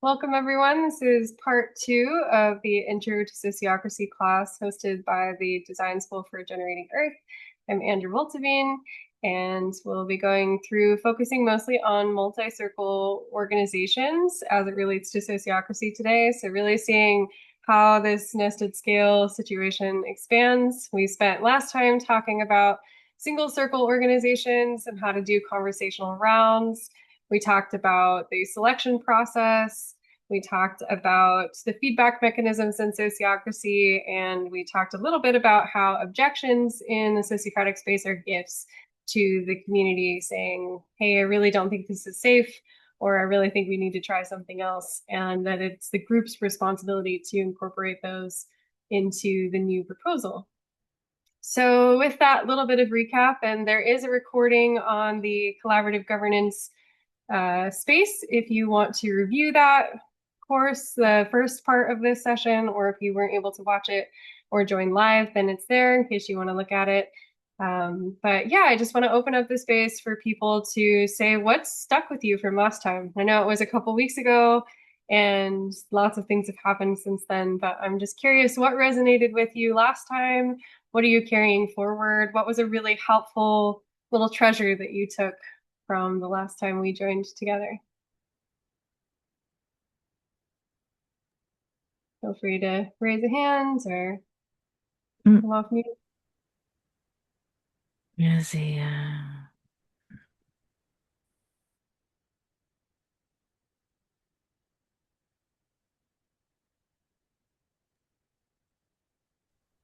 Welcome everyone. This is part 2 of the Intro to Sociocracy class hosted by the Design School for Generating Earth. I'm Andra Vltavín, and we'll be going through focusing mostly on multi-circle organizations as it relates to sociocracy today. So really seeing how this nested scale situation expands. We spent last time talking about single circle organizations and how to do conversational rounds. We talked about the selection process. We talked about the feedback mechanisms in sociocracy, and we talked a little bit about how objections in the sociocratic space are gifts to the community, saying, hey, I really don't think this is safe, or I really think we need to try something else, and that it's the group's responsibility to incorporate those into the new proposal. So with that little bit of recap, and there is a recording on the collaborative governance space if you want to review that course, the first part of this session, or if you weren't able to watch it or join live, then it's there in case you want to look at it. But yeah, I just want to open up the space for people to say what's stuck with you from last time. I know it was a couple weeks ago and lots of things have happened since then, but I'm just curious what resonated with you last time. What are you carrying forward? What was a really helpful little treasure that you took from the last time we joined together? Feel free to raise a hand or come off mute. Yes,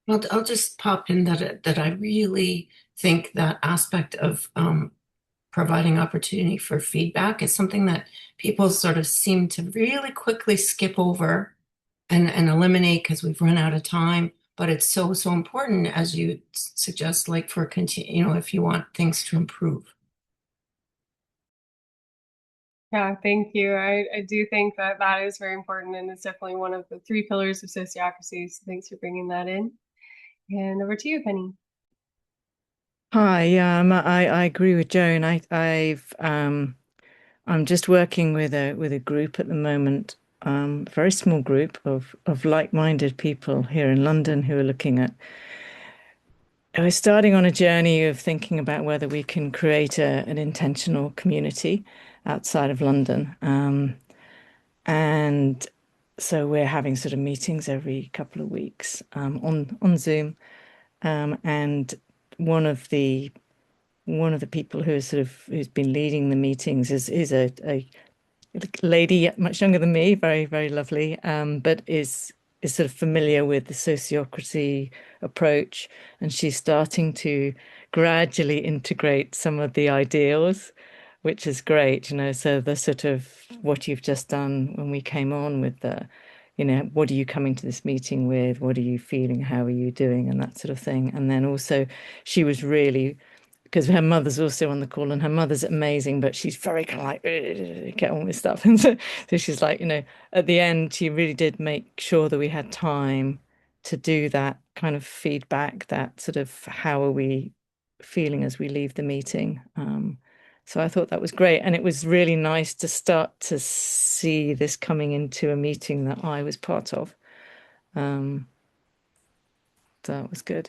I'll just pop in that I really think that aspect of providing opportunity for feedback is something that people sort of seem to really quickly skip over and eliminate because we've run out of time. But it's so important, as you suggest, like for if you want things to improve. Yeah, thank you. I do think that that is very important, and it's definitely one of the 3 pillars of sociocracy. So thanks for bringing that in. And over to you, Penny. Hi, I agree with Joan. I'm just working with a group at the moment, a very small group of like-minded people here in London who are looking at. We're starting on a journey of thinking about whether we can create an intentional community outside of London. And so we're having sort of meetings every couple of weeks on Zoom. And one of the one of the people who's been leading the meetings is a lady much younger than me, very, very lovely, but is sort of familiar with the sociocracy approach, and she's starting to gradually integrate some of the ideals, which is great, So the sort of what you've just done when we came on with what are you coming to this meeting with? What are you feeling? How are you doing? And that sort of thing. And then also she was really because her mother's also on the call, and her mother's amazing, but she's very kind of like get on with stuff. And so she's like, at the end, she really did make sure that we had time to do that kind of feedback, that sort of how are we feeling as we leave the meeting. So I thought that was great, and it was really nice to start to see this coming into a meeting that I was part of. Um, so that was good.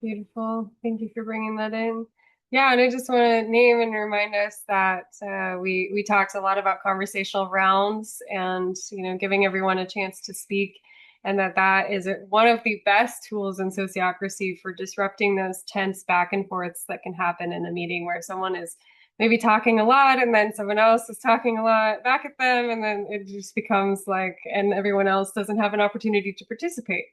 Beautiful. Thank you for bringing that in. Yeah, and I just want to name and remind us that we talked a lot about conversational rounds and giving everyone a chance to speak, and that is one of the best tools in sociocracy for disrupting those tense back and forths that can happen in a meeting where someone is maybe talking a lot and then someone else is talking a lot back at them, and then it just becomes like, and everyone else doesn't have an opportunity to participate.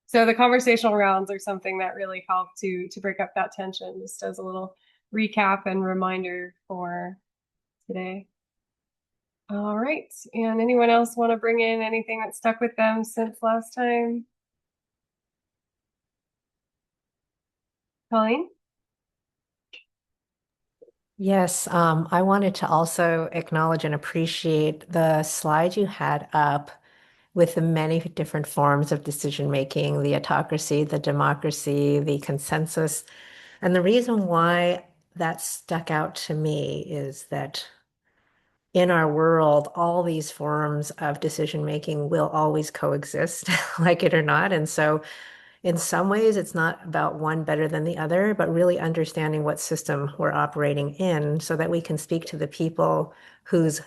So the conversational rounds are something that really help to break up that tension, just as a little recap and reminder for today. All right. And anyone else want to bring in anything that stuck with them since last time? Colleen? Yes, I wanted to also acknowledge and appreciate the slide you had up with the many different forms of decision making, the autocracy, the democracy, the consensus. And the reason why that stuck out to me is that in our world, all these forms of decision making will always coexist, like it or not. And so in some ways, it's not about one better than the other, but really understanding what system we're operating in so that we can speak to the people whose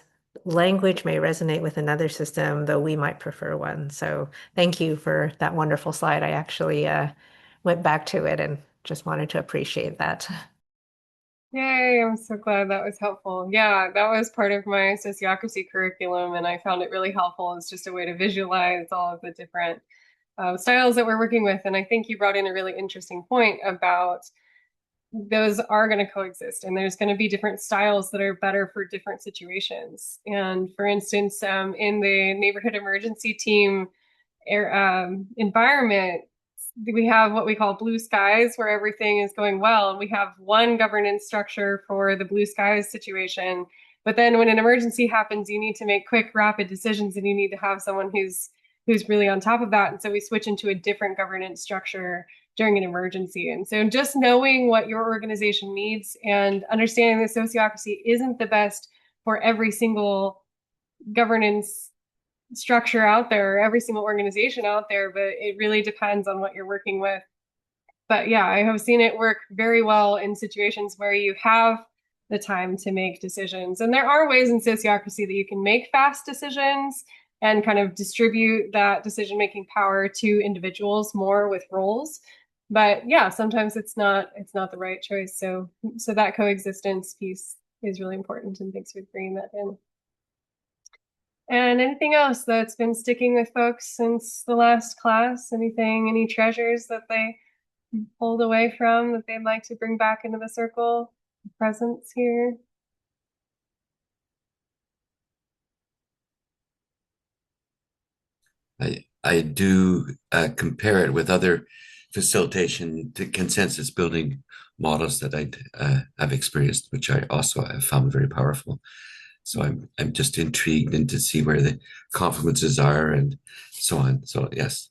language may resonate with another system, though we might prefer one. So thank you for that wonderful slide. I actually went back to it and just wanted to appreciate that. Yay, I'm so glad that was helpful. Yeah, that was part of my sociocracy curriculum, and I found it really helpful. It's just a way to visualize all of the different styles that we're working with. And I think you brought in a really interesting point about those are going to coexist, and there's going to be different styles that are better for different situations. And for instance, in the neighborhood emergency team environment, we have what we call blue skies, where everything is going well, and we have one governance structure for the blue skies situation. But then when an emergency happens, you need to make quick, rapid decisions, and you need to have someone who's really on top of that. And so we switch into a different governance structure during an emergency. And so just knowing what your organization needs and understanding that sociocracy isn't the best for every single governance structure out there, every single organization out there, but it really depends on what you're working with. But yeah, I have seen it work very well in situations where you have the time to make decisions. And there are ways in sociocracy that you can make fast decisions and kind of distribute that decision-making power to individuals more with roles. But yeah, sometimes it's not the right choice. So that coexistence piece is really important, and thanks for bringing that in. And anything else that's been sticking with folks since the last class? Any treasures that they pulled away from that they'd like to bring back into the circle? Presence here. I do compare it with other facilitation to consensus building models that I've experienced, which I also have found very powerful. So I'm just intrigued and to see where the confluences are and so on. So yes.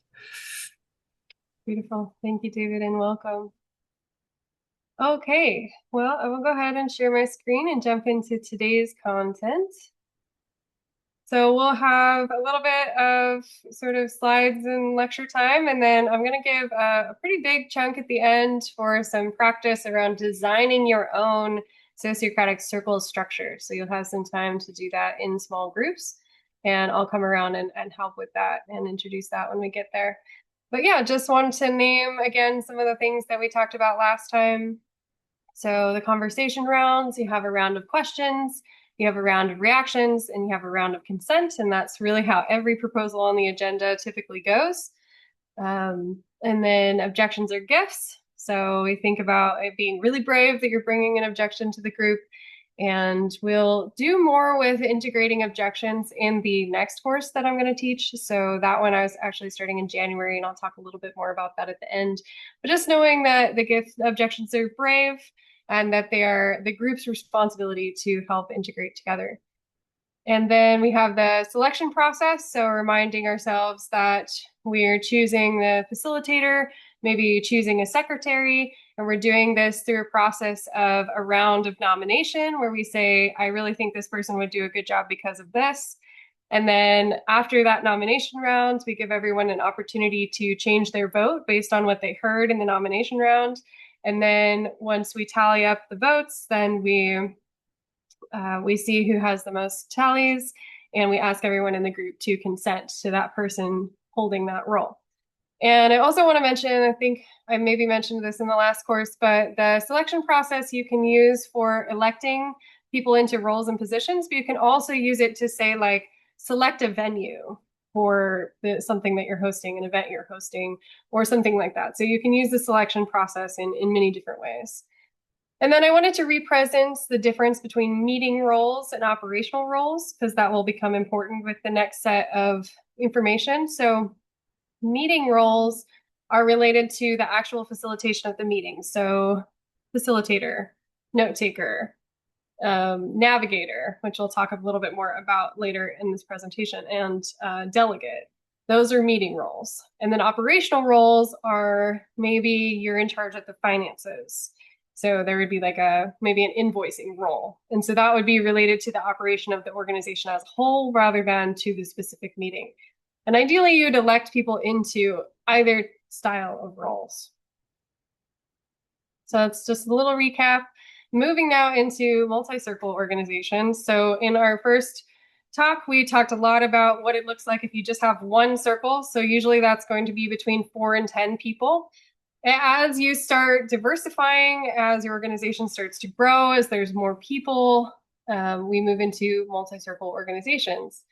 Beautiful. Thank you, David, and welcome. Okay, well, I will go ahead and share my screen and jump into today's content. So we'll have a little bit of sort of slides and lecture time, and then I'm going to give a pretty big chunk at the end for some practice around designing your own sociocratic circle structure. So you'll have some time to do that in small groups, and I'll come around and help with that and introduce that when we get there. But yeah, just wanted to name again some of the things that we talked about last time. So the conversation rounds, you have a round of questions, you have a round of reactions, and you have a round of consent. And that's really how every proposal on the agenda typically goes. And then objections are gifts. So we think about it being really brave that you're bringing an objection to the group. And we'll do more with integrating objections in the next course that I'm going to teach. So that one I was actually starting in January, and I'll talk a little bit more about that at the end. But just knowing that the gift objections are brave and that they are the group's responsibility to help integrate together. And then we have the selection process. So reminding ourselves that we're choosing the facilitator, maybe choosing a secretary, and we're doing this through a process of a round of nomination where we say, I really think this person would do a good job because of this. And then after that nomination round, we give everyone an opportunity to change their vote based on what they heard in the nomination round. And then once we tally up the votes, then we see who has the most tallies, and we ask everyone in the group to consent to that person holding that role. And I also want to mention, I think I maybe mentioned this in the last course, but the selection process you can use for electing people into roles and positions, but you can also use it to say, like, select a venue for something that you're hosting, an event you're hosting, or something like that. So you can use the selection process in many different ways. And then I wanted to represent the difference between meeting roles and operational roles, because that will become important with the next set of information. So meeting roles are related to the actual facilitation of the meeting. So facilitator, note taker, navigator, which we'll talk a little bit more about later in this presentation, and delegate. Those are meeting roles. And then operational roles are maybe you're in charge of the finances. So there would be like maybe an invoicing role. And so that would be related to the operation of the organization as a whole rather than to the specific meeting. And ideally, you'd elect people into either style of roles. So that's just a little recap. Moving now into multi-circle organizations. So in our first talk, we talked a lot about what it looks like if you just have one circle. So usually that's going to be between 4 and 10 people. As you start diversifying, as your organization starts to grow, as there's more people, we move into multi-circle organizations.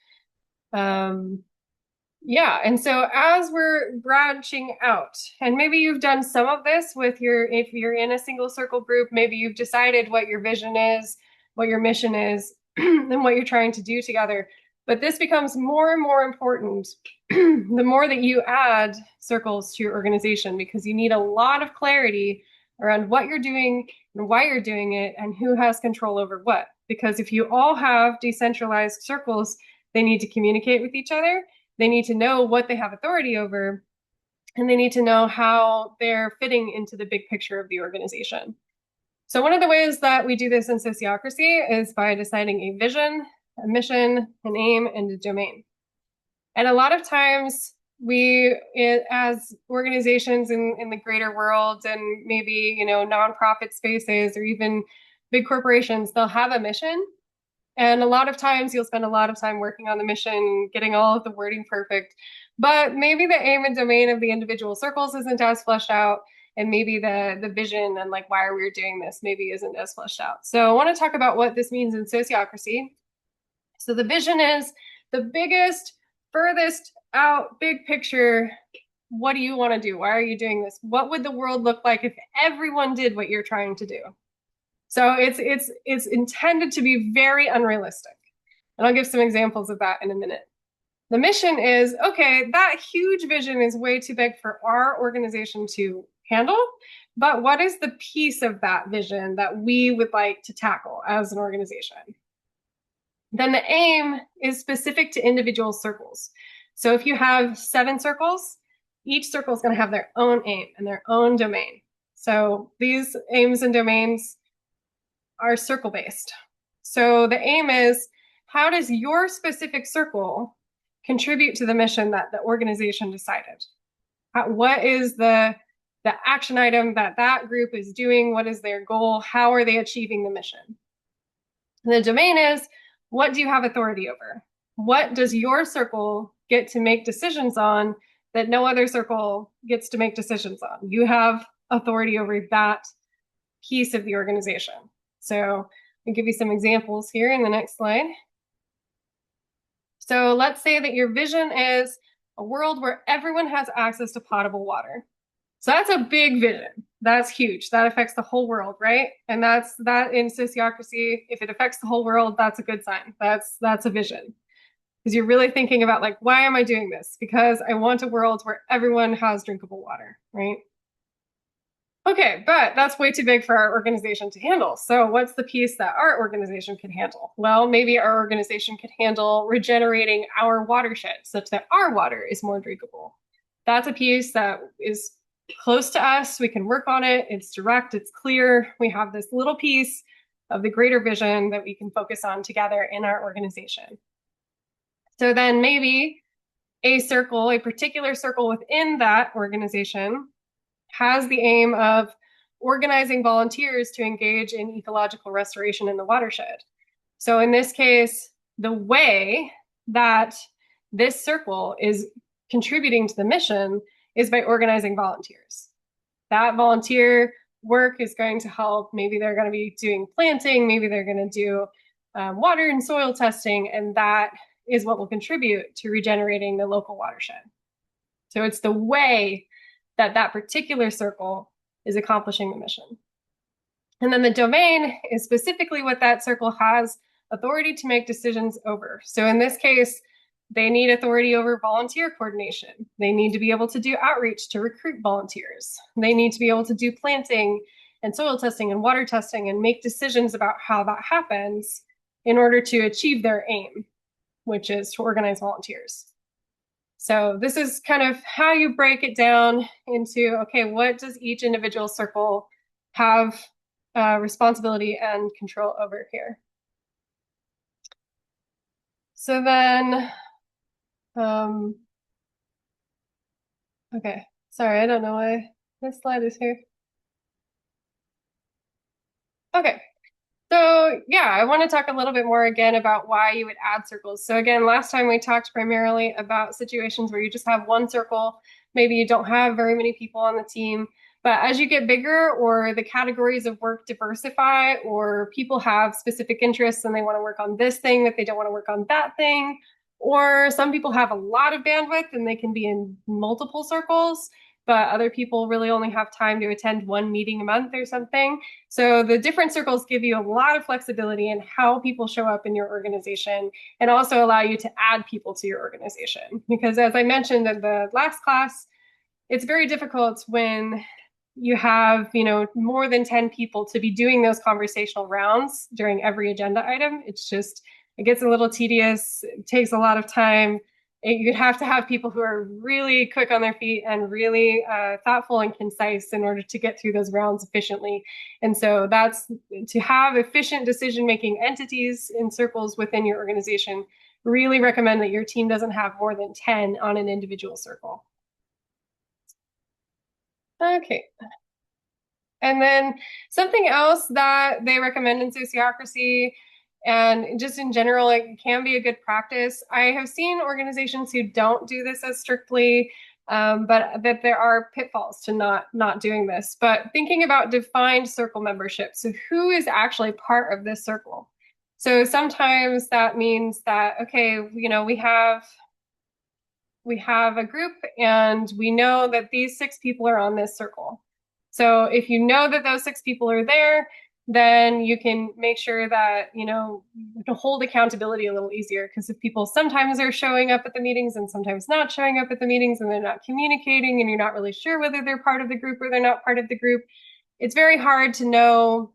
Yeah, and so as we're branching out, and maybe you've done some of this with if you're in a single circle group, maybe you've decided what your vision is, what your mission is, and what you're trying to do together. But this becomes more and more important the more that you add circles to your organization, because you need a lot of clarity around what you're doing and why you're doing it and who has control over what. Because if you all have decentralized circles, they need to communicate with each other. They need to know what they have authority over, and they need to know how they're fitting into the big picture of the organization. So one of the ways that we do this in sociocracy is by deciding a vision, a mission, an aim, and a domain. And a lot of times as organizations in the greater world and maybe, nonprofit spaces or even big corporations, they'll have a mission. And a lot of times you'll spend a lot of time working on the mission, getting all of the wording perfect, but maybe the aim and domain of the individual circles isn't as fleshed out. And maybe the vision and like why we're doing this maybe isn't as fleshed out. So I want to talk about what this means in sociocracy. So the vision is the biggest, furthest out, big picture. What do you want to do? Why are you doing this? What would the world look like if everyone did what you're trying to do? So it's intended to be very unrealistic. And I'll give some examples of that in a minute. The mission is, okay, that huge vision is way too big for our organization to handle, but what is the piece of that vision that we would like to tackle as an organization? Then the aim is specific to individual circles. So if you have 7 circles, each circle is going to have their own aim and their own domain. So these aims and domains are circle-based. So the aim is, how does your specific circle contribute to the mission that the organization decided? What is the action item that group is doing? What is their goal? How are they achieving the mission? And the domain is, what do you have authority over? What does your circle get to make decisions on that no other circle gets to make decisions on? You have authority over that piece of the organization. So I'll give you some examples here in the next slide. So let's say that your vision is a world where everyone has access to potable water. So that's a big vision. That's huge. That affects the whole world, right? And that in sociocracy, if it affects the whole world, that's a good sign. That's a vision. Because you're really thinking about like, why am I doing this? Because I want a world where everyone has drinkable water, right? Okay, but that's way too big for our organization to handle. So what's the piece that our organization can handle? Well, maybe our organization could handle regenerating our watershed such that our water is more drinkable. That's a piece that is close to us. We can work on it. It's direct, it's clear. We have this little piece of the greater vision that we can focus on together in our organization. So then maybe a particular circle within that organization has the aim of organizing volunteers to engage in ecological restoration in the watershed. So in this case, the way that this circle is contributing to the mission is by organizing volunteers. That volunteer work is going to help. Maybe they're going to be doing planting, maybe they're going to do water and soil testing, and that is what will contribute to regenerating the local watershed. So it's the way that particular circle is accomplishing the mission. And then the domain is specifically what that circle has authority to make decisions over. So in this case, they need authority over volunteer coordination. They need to be able to do outreach to recruit volunteers. They need to be able to do planting and soil testing and water testing and make decisions about how that happens in order to achieve their aim, which is to organize volunteers. So this is kind of how you break it down into, okay, what does each individual circle have responsibility and control over here. So then, okay, sorry, I don't know why this slide is here. Okay, so yeah, I want to talk a little bit more again about why you would add circles. So again, last time we talked primarily about situations where you just have one circle, maybe you don't have very many people on the team, but as you get bigger or the categories of work diversify or people have specific interests and they want to work on this thing, that they don't want to work on that thing, or some people have a lot of bandwidth and they can be in multiple circles, but other people really only have time to attend one meeting a month or something. So the different circles give you a lot of flexibility in how people show up in your organization and also allow you to add people to your organization. Because as I mentioned in the last class, it's very difficult when you have, more than 10 people to be doing those conversational rounds during every agenda item. It gets a little tedious, it takes a lot of time. You'd have to have people who are really quick on their feet and really thoughtful and concise in order to get through those rounds efficiently. And so that's to have efficient decision-making entities in circles within your organization. Really recommend that your team doesn't have more than 10 on an individual circle. Okay. And then something else that they recommend in sociocracy and just in general, it can be a good practice. I have seen organizations who don't do this as strictly, but that there are pitfalls to not doing this. But thinking about defined circle membership. So who is actually part of this circle? So sometimes that means that, okay, we have a group and we know that these 6 people are on this circle. So if you know that those 6 people are there, then you can make sure that, to hold accountability a little easier. Because if people sometimes are showing up at the meetings and sometimes not showing up at the meetings and they're not communicating and you're not really sure whether they're part of the group or they're not part of the group, it's very hard to know,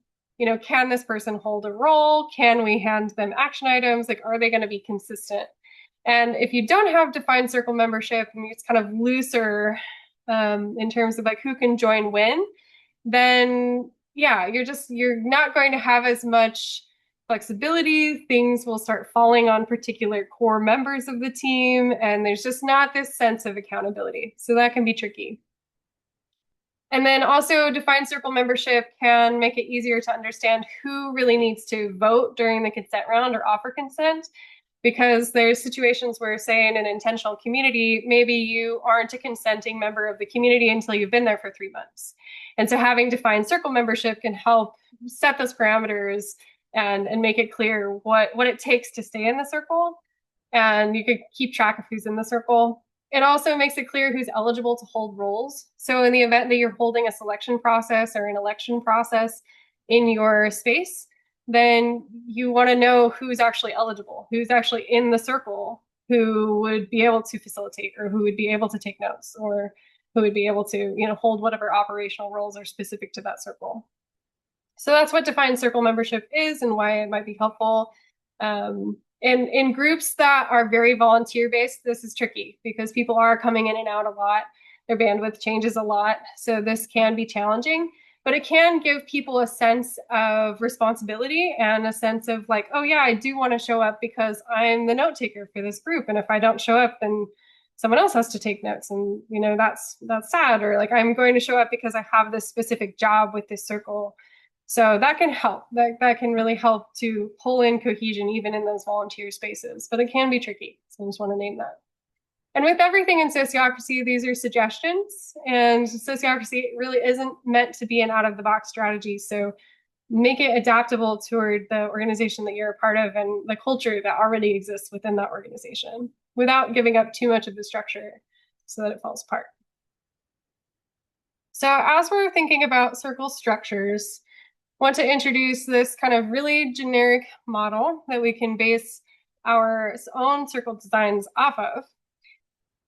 can this person hold a role? Can we hand them action items? Like, are they going to be consistent? And if you don't have defined circle membership and it's kind of looser in terms of like who can join when, then yeah, you're not going to have as much flexibility. Things will start falling on particular core members of the team, and there's just not this sense of accountability. So that can be tricky. And then also defined circle membership can make it easier to understand who really needs to vote during the consent round or offer consent. Because there's situations where, say, in an intentional community, maybe you aren't a consenting member of the community until you've been there for 3 months. And so having defined circle membership can help set those parameters and make it clear what it takes to stay in the circle. And you could keep track of who's in the circle. It also makes it clear who's eligible to hold roles. So in the event that you're holding a selection process or an election process in your space, then you want to know who's actually eligible, who's actually in the circle, who would be able to facilitate or who would be able to take notes or who would be able to, hold whatever operational roles are specific to that circle. So that's what defined circle membership is and why it might be helpful. In groups that are very volunteer-based, this is tricky because people are coming in and out a lot. Their bandwidth changes a lot. So this can be challenging. But it can give people a sense of responsibility and a sense of like, oh yeah, I do want to show up because I'm the note taker for this group. And if I don't show up, then someone else has to take notes. And, that's sad. Or like, I'm going to show up because I have this specific job with this circle. So that can help. That can really help to pull in cohesion even in those volunteer spaces. But it can be tricky. So I just want to name that. And with everything in sociocracy, these are suggestions, and sociocracy really isn't meant to be an out-of-the-box strategy. So make it adaptable toward the organization that you're a part of and the culture that already exists within that organization without giving up too much of the structure so that it falls apart. So as we're thinking about circle structures, I want to introduce this kind of really generic model that we can base our own circle designs off of.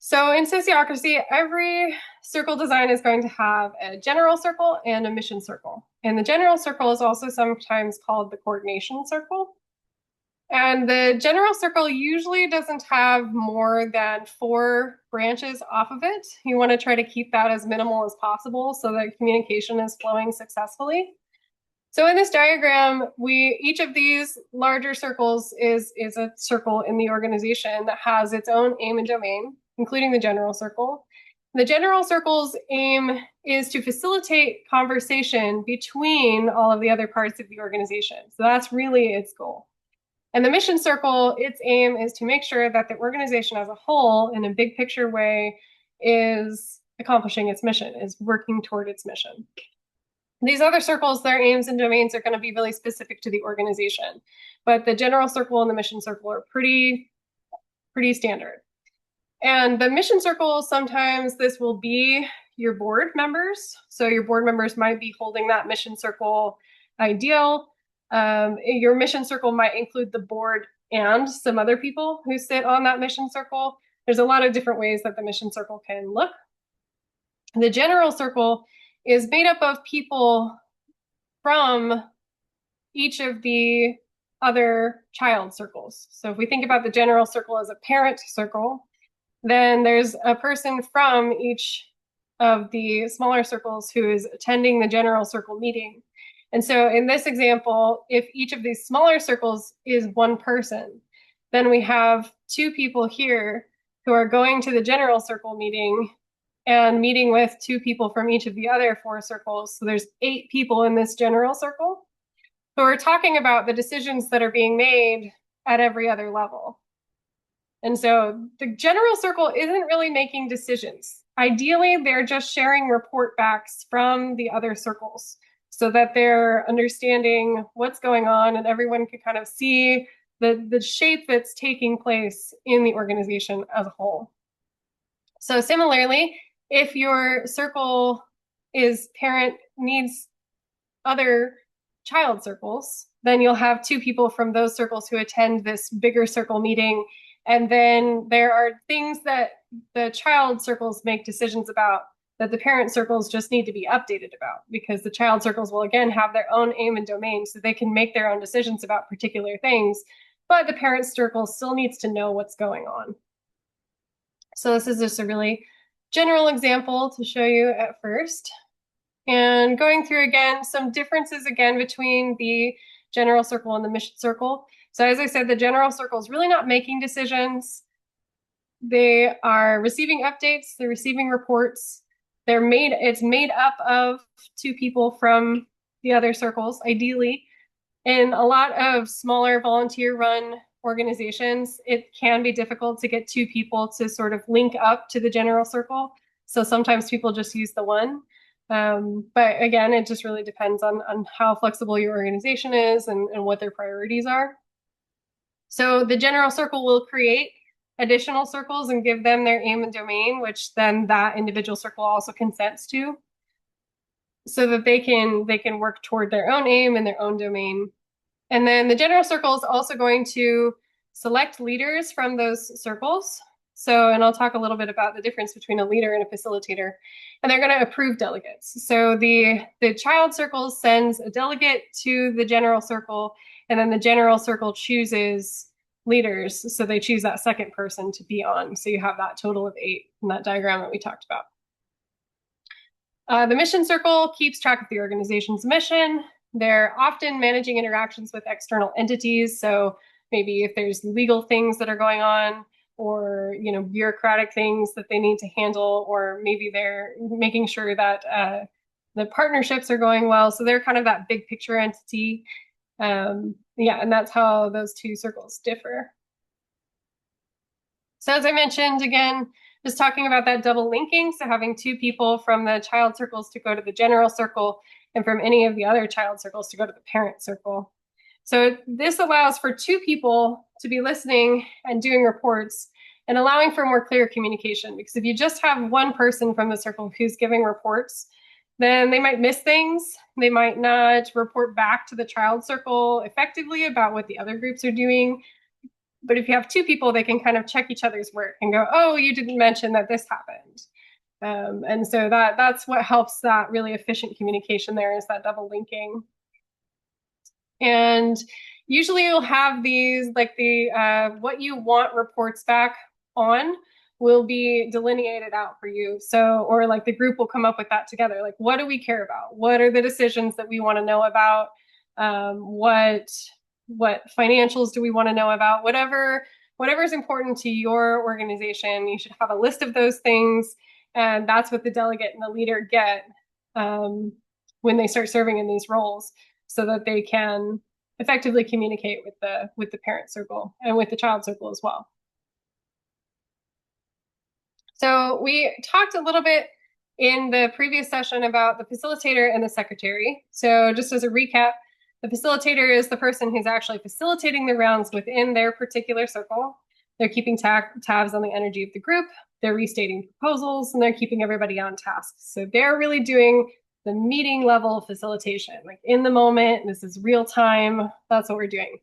So in sociocracy, every circle design is going to have a general circle and a mission circle. And the general circle is also sometimes called the coordination circle. And the general circle usually doesn't have more than 4 branches off of it. You want to try to keep that as minimal as possible so that communication is flowing successfully. So in this diagram, each of these larger circles is a circle in the organization that has its own aim and domain, including the general circle. The general circle's aim is to facilitate conversation between all of the other parts of the organization. So that's really its goal. And the mission circle, its aim is to make sure that the organization as a whole, in a big picture way, is accomplishing its mission, is working toward its mission. These other circles, their aims and domains are going to be really specific to the organization. But the general circle and the mission circle are pretty standard. And the mission circle, sometimes this will be your board members. So your board members might be holding that mission circle ideal. Your mission circle might include the board and some other people who sit on that mission circle. There's a lot of different ways that the mission circle can look. The general circle is made up of people from each of the other child circles. So if we think about the general circle as a parent circle, then there's a person from each of the smaller circles who is attending the general circle meeting. And so in this example, if each of these smaller circles is one person, then we have two people here who are going to the general circle meeting and meeting with two people from each of the other 4 circles. So there's 8 people in this general circle. So we're talking about the decisions that are being made at every other level. And so the general circle isn't really making decisions. Ideally, they're just sharing report backs from the other circles so that they're understanding what's going on and everyone can kind of see the shape that's taking place in the organization as a whole. So similarly, if your circle is parent needs other child circles, then you'll have 2 people from those circles who attend this bigger circle meeting. And then there are things that the child circles make decisions about that the parent circles just need to be updated about, because the child circles will again have their own aim and domain, so they can make their own decisions about particular things, but the parent circle still needs to know what's going on. So this is just a really general example to show you at first. And going through again, some differences again between the general circle and the mission circle. So as I said, the general circle is really not making decisions. They are receiving updates, they're receiving reports. It's made up of 2 people from the other circles, ideally. In a lot of smaller volunteer-run organizations, it can be difficult to get 2 people to sort of link up to the general circle. So sometimes people just use the one. But again, it just really depends on how flexible your organization is and what their priorities are. So the general circle will create additional circles and give them their aim and domain, which then that individual circle also consents to, so that they can work toward their own aim and their own domain. And then the general circle is also going to select leaders from those circles. So, and I'll talk a little bit about the difference between a leader and a facilitator. And they're going to approve delegates. So the child circle sends a delegate to the general circle, and then the general circle chooses leaders. So they choose that second person to be on. So you have that total of 8 in that diagram that we talked about. The mission circle keeps track of the organization's mission. They're often managing interactions with external entities. So maybe if there's legal things that are going on, or bureaucratic things that they need to handle, or maybe they're making sure that the partnerships are going well. So they're kind of that big picture entity. Yeah, and that's how those 2 circles differ. So as I mentioned, again, just talking about that double linking, so having 2 people from the child circles to go to the general circle, and from any of the other child circles to go to the parent circle. So this allows for 2 people to be listening and doing reports, and allowing for more clear communication. Because if you just have one person from the circle who's giving reports, then they might miss things. They might not report back to the child circle effectively about what the other groups are doing. But if you have 2 people, they can kind of check each other's work and go, oh, you didn't mention that this happened. And so that's what helps that really efficient communication there, is that double linking. And usually you'll have these, like what you want reports back on will be delineated out for you. So, or like the group will come up with that together. Like, what do we care about? What are the decisions that we want to know about? what financials do we want to know about, whatever is important to your organization. You should have a list of those things, and that's what the delegate and the leader get when they start serving in these roles, so that they can effectively communicate with the parent circle and with the child circle as well. So we talked a little bit in the previous session about the facilitator and the secretary. So just as a recap, the facilitator is the person who's actually facilitating the rounds within their particular circle. They're keeping tabs on the energy of the group, they're restating proposals, and they're keeping everybody on task. So they're really doing the meeting level facilitation, like in the moment, this is real time, that's what we're doing.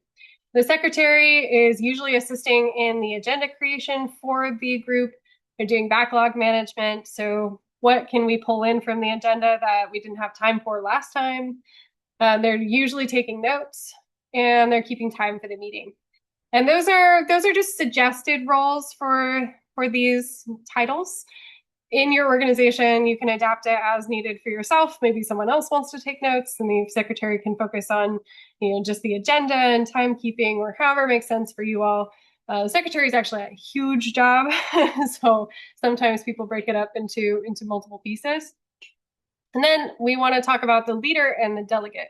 The secretary is usually assisting in the agenda creation for the group. They're doing backlog management. So what can we pull in from the agenda that we didn't have time for last time? They're usually taking notes, and they're keeping time for the meeting. And those are just suggested roles for these titles. In your organization, you can adapt it as needed for yourself. Maybe someone else wants to take notes, and the secretary can focus on, just the agenda and timekeeping, or however makes sense for you all. The secretary is actually a huge job, so sometimes people break it up into multiple pieces. And then we want to talk about the leader and the delegate.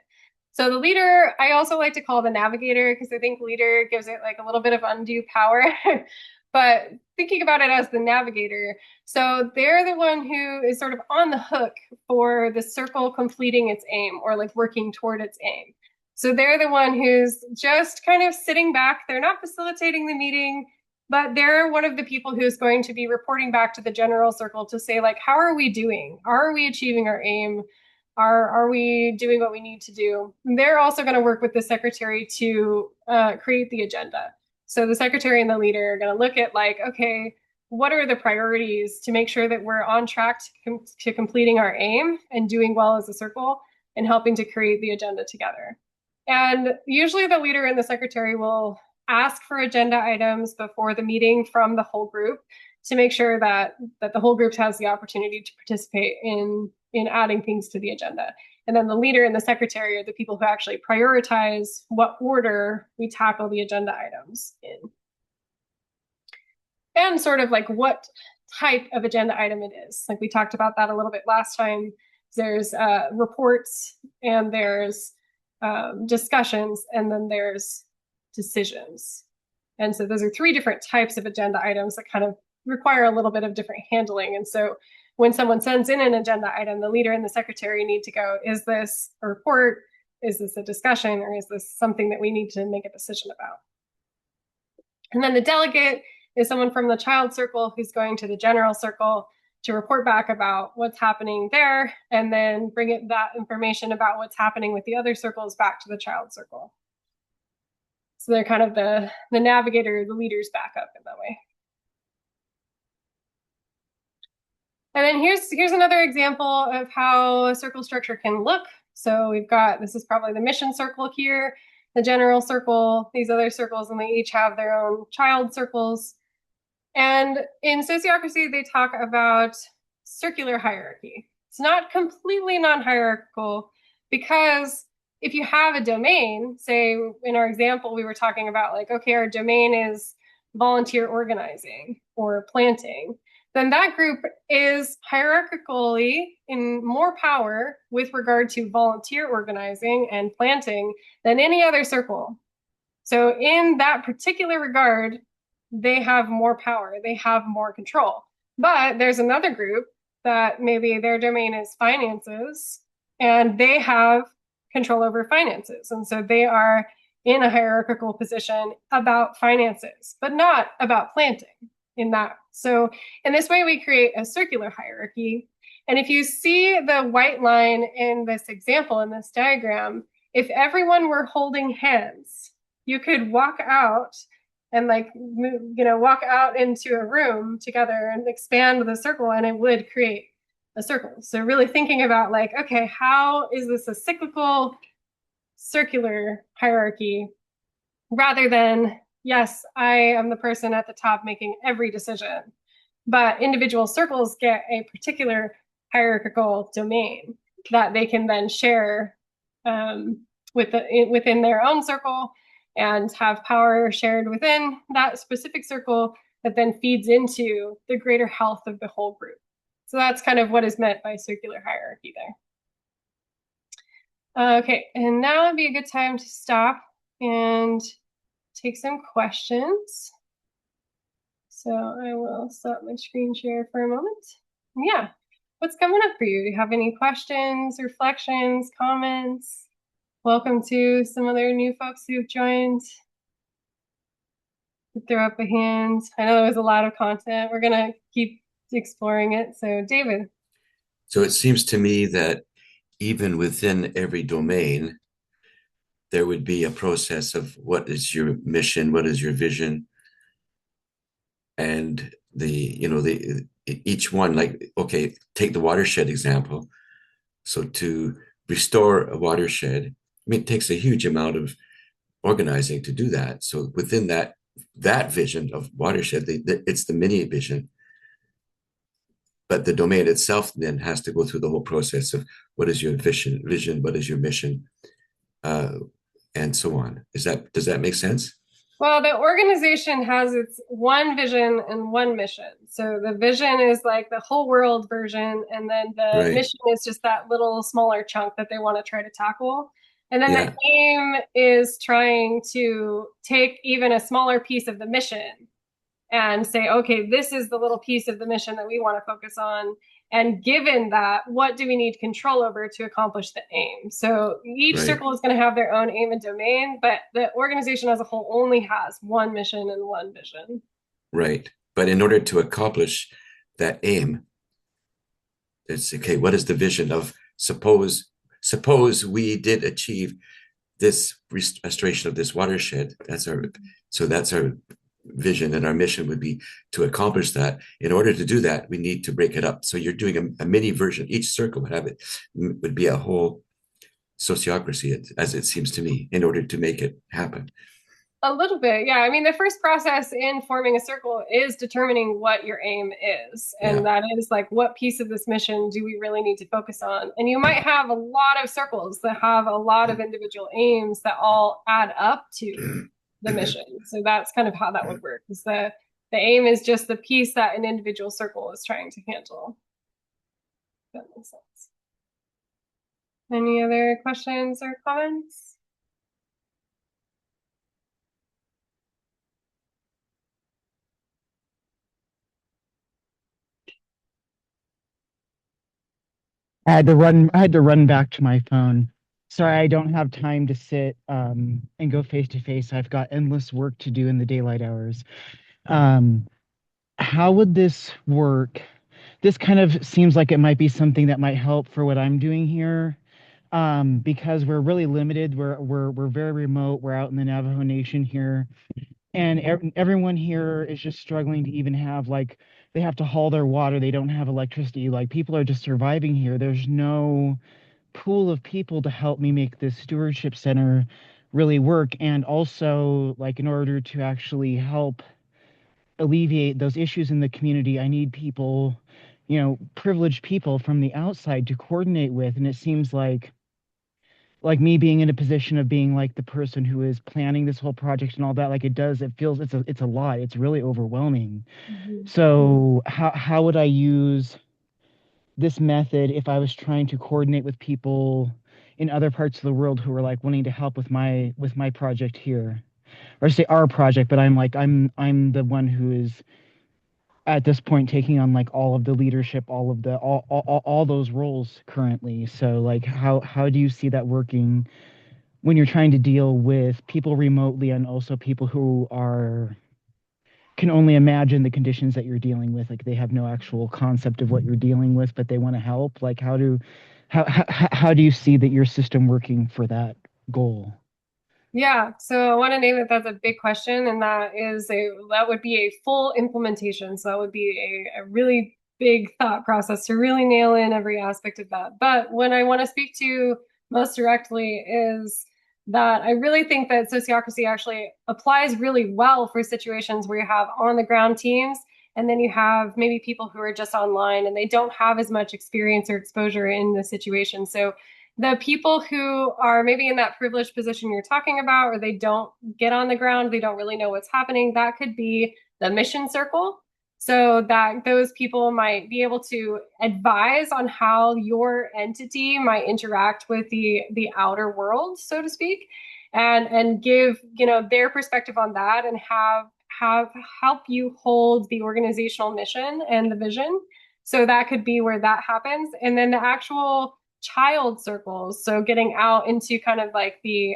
So the leader, I also like to call the navigator, because I think leader gives it like a little bit of undue power. But thinking about it as the navigator, so they're the one who is sort of on the hook for the circle completing its aim, or like working toward its aim. So they're the one who's just kind of sitting back. They're not facilitating the meeting, but they're one of the people who's going to be reporting back to the general circle to say, like, how are we doing? Are we achieving our aim? Are we doing what we need to do? And they're also going to work with the secretary to create the agenda. So the secretary and the leader are going to look at, like, okay, what are the priorities to make sure that we're on track to completing our aim and doing well as a circle and helping to create the agenda together. And usually the leader and the secretary will ask for agenda items before the meeting from the whole group to make sure that the whole group has the opportunity to participate in adding things to the agenda. And then the leader and the secretary are the people who actually prioritize what order we tackle the agenda items in. And sort of like what type of agenda item it is. Like we talked about that a little bit last time. There's reports, and there's discussions, and then there's decisions. And so those are three different types of agenda items that kind of require a little bit of different handling. And so when someone sends in an agenda item, the leader and the secretary need to go, is this a report? Is this a discussion? Or is this something that we need to make a decision about? And then the delegate is someone from the child circle who's going to the general circle to report back about what's happening there, and then bring that information about what's happening with the other circles back to the child circle. So they're kind of the navigator, the leader's backup in that way. And then here's another example of how a circle structure can look. So we've got, this is probably the mission circle here, the general circle, these other circles, and they each have their own child circles. And in sociocracy, they talk about circular hierarchy. It's not completely non-hierarchical, because if you have a domain, say in our example, we were talking about, like, okay, our domain is volunteer organizing or planting, then that group is hierarchically in more power with regard to volunteer organizing and planting than any other circle. So in that particular regard, they have more power, they have more control. But there's another group that maybe their domain is finances, and they have control over finances. And so they are in a hierarchical position about finances, but not about planting in that. So in this way, we create a circular hierarchy. And if you see the white line in this example, in this diagram, if everyone were holding hands, you could walk out and, like, walk out into a room together and expand the circle, and it would create a circle. So really thinking about, like, okay, how is this a cyclical, circular hierarchy, rather than, yes, I am the person at the top making every decision, but individual circles get a particular hierarchical domain that they can then share within their own circle and have power shared within that specific circle that then feeds into the greater health of the whole group. So that's kind of what is meant by circular hierarchy there. Okay, and now would be a good time to stop and take some questions. So I will stop my screen share for a moment. Yeah, what's coming up for you? Do you have any questions, reflections, comments? Welcome to some other new folks who've joined. Throw up a hand. I know there was a lot of content. We're gonna keep exploring it. So David. So it seems to me that even within every domain, there would be a process of what is your mission, what is your vision, and each one, like, okay, take the watershed example. So to restore a watershed, I mean, it takes a huge amount of organizing to do that. So within that vision of watershed, it's the mini vision, but the domain itself then has to go through the whole process of what is your vision, what is your mission, and so on. Does that make sense? Well, the organization has its one vision and one mission. So the vision is like the whole world version, and then the mission is just that little smaller chunk that they want to try to tackle. And then the aim is trying to take even a smaller piece of the mission and say, okay, this is the little piece of the mission that we want to focus on. And given that, what do we need control over to accomplish the aim? So each circle is going to have their own aim and domain, but the organization as a whole only has one mission and one vision. Right. But in order to accomplish that aim, it's okay, what is the vision of suppose we did achieve this restoration of this watershed. That's our vision, and our mission would be to accomplish that. In order to do that, we need to break it up. So you're doing a mini version. Each circle would be a whole sociocracy, as it seems to me, in order to make it happen. A little bit, yeah. I mean, the first process in forming a circle is determining what your aim is. And that is like, what piece of this mission do we really need to focus on? And you might have a lot of circles that have a lot of individual aims that all add up to the mission. So that's kind of how that would work. Is the aim is just the piece that an individual circle is trying to handle. That makes sense. Any other questions or comments? I had to run back to my phone. Sorry, I don't have time to sit and go face to face. I've got endless work to do in the daylight hours. How would this work? This kind of seems like it might be something that might help for what I'm doing here. Because we're really limited. We're very remote. We're out in the Navajo Nation here. And everyone here is just struggling to even have, like, they have to haul their water. They don't have electricity. Like, people are just surviving here. There's no pool of people to help me make this stewardship center really work. And also, like, in order to actually help alleviate those issues in the community, I need people, privileged people from the outside to coordinate with. And it seems like me being in a position of being like the person who is planning this whole project and all that, like, it feels it's a lot. It's really overwhelming. So how would I use this method if I was trying to coordinate with people in other parts of the world who are like wanting to help with my project here, or say our project, but I'm the one who is at this point taking on like all of the leadership, all those roles currently. So like how do you see that working when you're trying to deal with people remotely and also people who can only imagine the conditions that you're dealing with? Like, they have no actual concept of what you're dealing with, but they want to help. Like, how do you see that your system working for that goal? Yeah, so I want to name it. That's a big question, and that would be a full implementation. So that would be a really big thought process to really nail in every aspect of that. But what I want to speak to most directly is that I really think that sociocracy actually applies really well for situations where you have on the ground teams, and then you have maybe people who are just online and they don't have as much experience or exposure in the situation. So the people who are maybe in that privileged position you're talking about, or they don't get on the ground, they don't really know what's happening, that could be the mission circle. So that those people might be able to advise on how your entity might interact with the outer world, so to speak, and give, you know, their perspective on that, and have help you hold the organizational mission and the vision. So that could be where that happens. And then the actual child circles, so getting out into kind of like the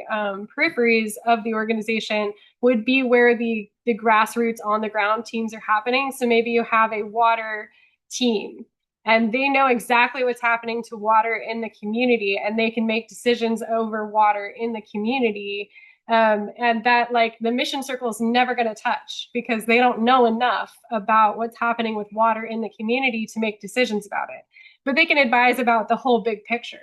peripheries of the organization, would be where the grassroots on the ground teams are happening. So maybe you have a water team and they know exactly what's happening to water in the community, and they can make decisions over water in the community. And that, like, the mission circle is never going to touch, because they don't know enough about what's happening with water in the community to make decisions about it, but they can advise about the whole big picture.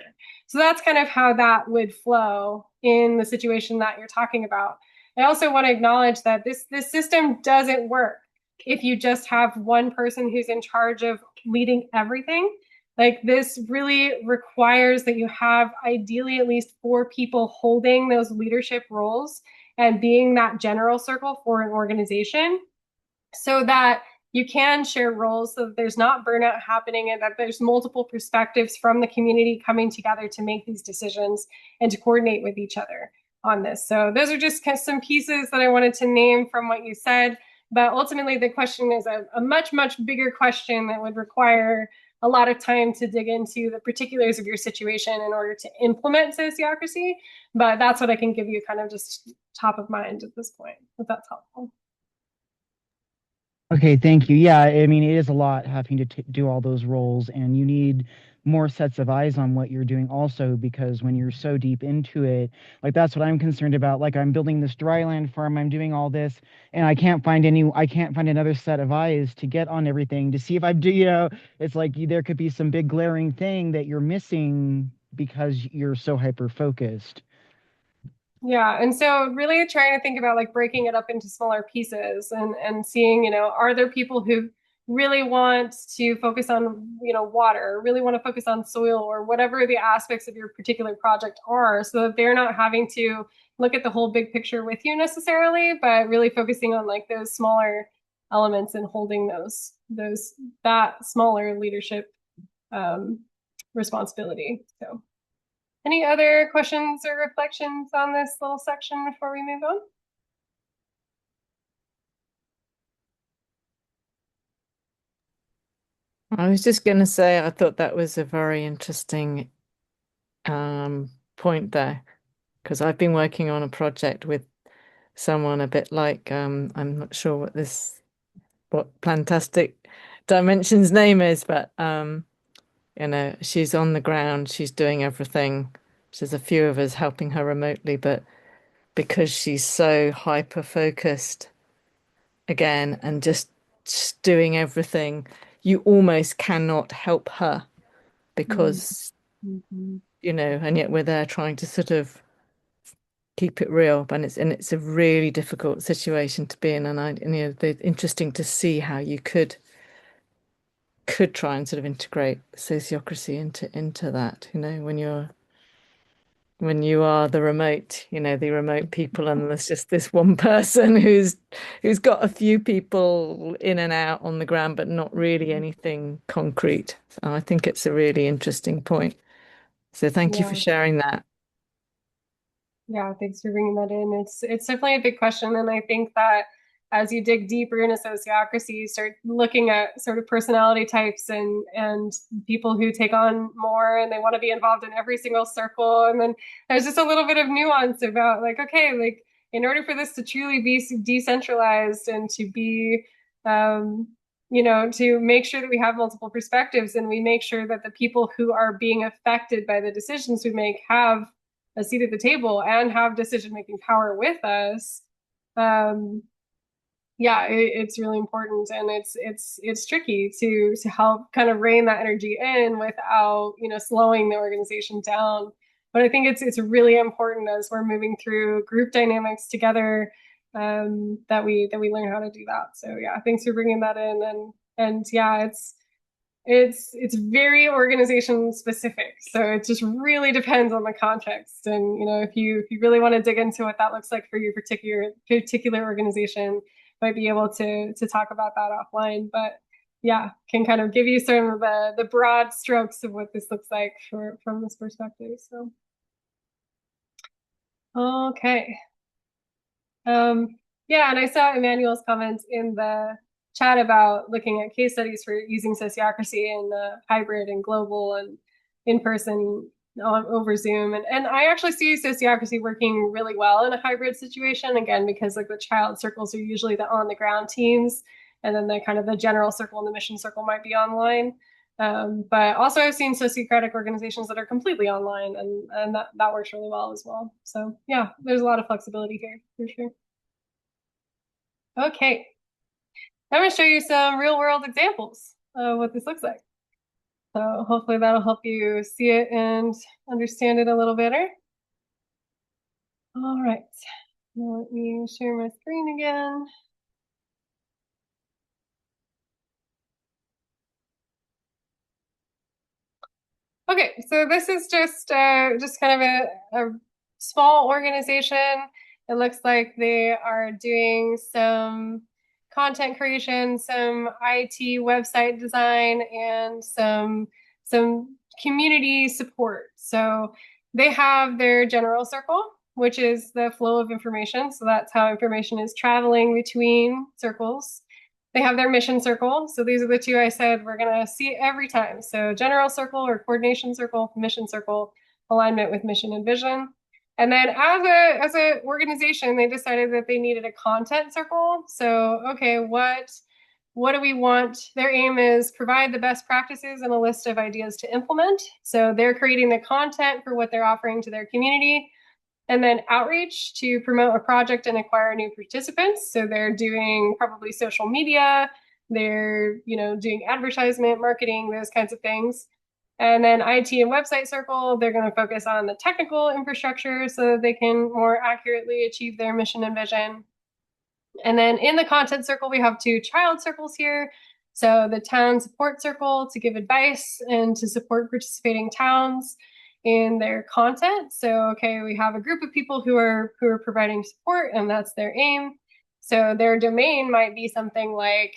So that's kind of how that would flow in the situation that you're talking about. I also want to acknowledge that this system doesn't work if you just have one person who's in charge of leading everything. Like, this really requires that you have ideally at least 4 people holding those leadership roles and being that general circle for an organization, so that you can share roles, so that there's not burnout happening, and that there's multiple perspectives from the community coming together to make these decisions and to coordinate with each other on this. So those are just some pieces that I wanted to name from what you said. But ultimately, the question is a much, much bigger question that would require a lot of time to dig into the particulars of your situation in order to implement sociocracy. But that's what I can give you kind of just top of mind at this point, if that's helpful. Okay, thank you. Yeah, I mean, it is a lot having to do all those roles, and you need more sets of eyes on what you're doing also, because when you're so deep into it, like, that's what I'm concerned about. Like, I'm building this dryland farm, I'm doing all this, and I can't find another set of eyes to get on everything to see if I do, it's like there could be some big glaring thing that you're missing because you're so hyper focused. Yeah, and so really trying to think about, like, breaking it up into smaller pieces, and seeing, you know, are there people who really want to focus on, you know, water, or really want to focus on soil, or whatever the aspects of your particular project are, so that they're not having to look at the whole big picture with you necessarily, but really focusing on, like, those smaller elements and holding that smaller leadership responsibility. So. Any other questions or reflections on this little section before we move on? I was just going to say, I thought that was a very interesting point there, because I've been working on a project with someone a bit like, I'm not sure what Plantastic Dimension's name is, but you know, she's on the ground, she's doing everything. There's a few of us helping her remotely, but because she's so hyper focused again and just doing everything, you almost cannot help her, because you know, and yet we're there trying to sort of keep it real, and it's a really difficult situation to be in. And you know, it's interesting to see how you could try and sort of integrate sociocracy into that, you know, when you are the remote, you know, the remote people, and there's just this one person who's got a few people in and out on the ground, but not really anything concrete. So I think it's a really interesting point. So thank you for sharing that. Yeah, thanks for bringing that in. It's definitely a big question, and I think that as you dig deeper into sociocracy, you start looking at sort of personality types and people who take on more and they want to be involved in every single circle. And then there's just a little bit of nuance about, like, okay, like, in order for this to truly be decentralized and to be, you know, to make sure that we have multiple perspectives, and we make sure that the people who are being affected by the decisions we make have a seat at the table and have decision-making power with us. Yeah, it's really important, and it's tricky to help kind of rein that energy in without, you know, slowing the organization down. But I think it's really important as we're moving through group dynamics together, that we learn how to do that. So yeah, thanks for bringing that in, and yeah, it's very organization specific. So it just really depends on the context. And if you really want to dig into what that looks like for your particular organization, might be able to talk about that offline. But yeah, can kind of give you some of the broad strokes of what this looks like from this perspective. So okay. Yeah, and I saw Emmanuel's comments in the chat about looking at case studies for using sociocracy in hybrid and global and in person over Zoom. And I actually see sociocracy working really well in a hybrid situation, again, because like the child circles are usually the on the ground teams, and then the kind of the general circle and the mission circle might be online. But also I've seen sociocratic organizations that are completely online, and that works really well as well. So yeah, there's a lot of flexibility here for sure. Okay, I'm going to show you some real world examples of what this looks like. So hopefully that'll help you see it and understand it a little better. All right, now let me share my screen again. Okay, so this is just kind of a small organization. It looks like they are doing some content creation, some IT website design, and some community support. So they have their general circle, which is the flow of information. So that's how information is traveling between circles. They have their mission circle. So these are the two I said we're going to see every time. So general circle or coordination circle, mission circle, alignment with mission and vision. And then as a organization, they decided that they needed a content circle. So, okay, what do we want? Their aim is provide the best practices and a list of ideas to implement. So they're creating the content for what they're offering to their community. And then outreach to promote a project and acquire new participants. So they're doing probably social media, they're doing advertisement, marketing, those kinds of things. And then IT and website circle, they're going to focus on the technical infrastructure so that they can more accurately achieve their mission and vision. And then in the content circle, we have two child circles here. So the town support circle to give advice and to support participating towns in their content. So, okay, we have a group of people who are providing support, and that's their aim. So their domain might be something like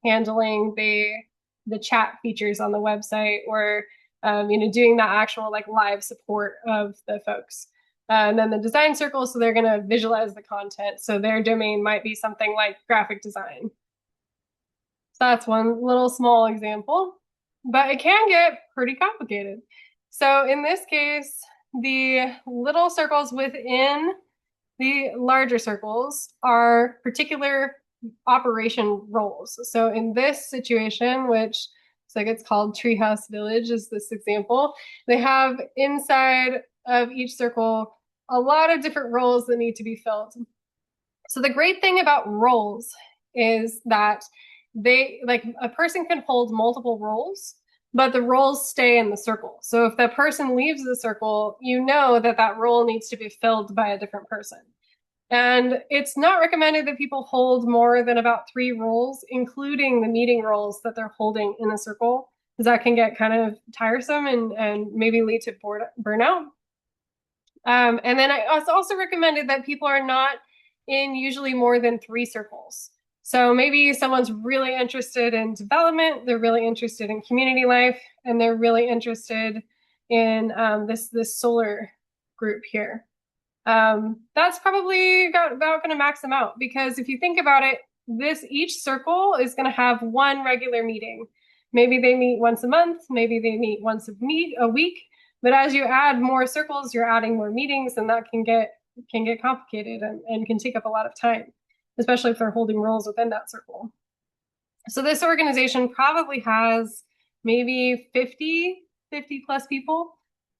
handling the chat features on the website, or doing that actual like live support of the folks. And then the design circle, so they're going to visualize the content. So their domain might be something like graphic design. So that's one little small example, but it can get pretty complicated. So in this case, the little circles within the larger circles are particular operation roles. So in this situation, which looks like it's called Treehouse Village is this example, they have inside of each circle a lot of different roles that need to be filled. So the great thing about roles is that a person can hold multiple roles, but the roles stay in the circle. So if that person leaves the circle, you know that role needs to be filled by a different person. And it's not recommended that people hold more than about 3 roles, including the meeting roles that they're holding in a circle, because that can get kind of tiresome and maybe lead to burnout. And then it's also recommended that people are not in usually more than 3 circles. So maybe someone's really interested in development, they're really interested in community life, and they're really interested in this solar group here. That's probably about going to max them out, because if you think about it, each circle is going to have one regular meeting. Maybe they meet once a month, maybe they meet once a week. But as you add more circles, you're adding more meetings, and that can get complicated and can take up a lot of time, especially if they're holding roles within that circle. So this organization probably has maybe 50 plus people.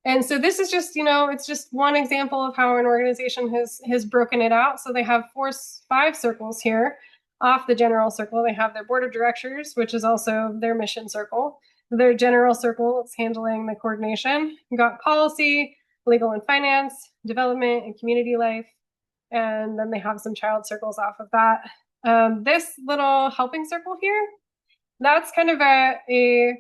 And so this is just, it's just one example of how an organization has broken it out. So they have 5 circles here off the general circle. They have their board of directors, which is also their mission circle. Their general circle is handling the coordination. You've got policy, legal and finance, development, and community life. And then they have some child circles off of that. This little helping circle here, that's kind of a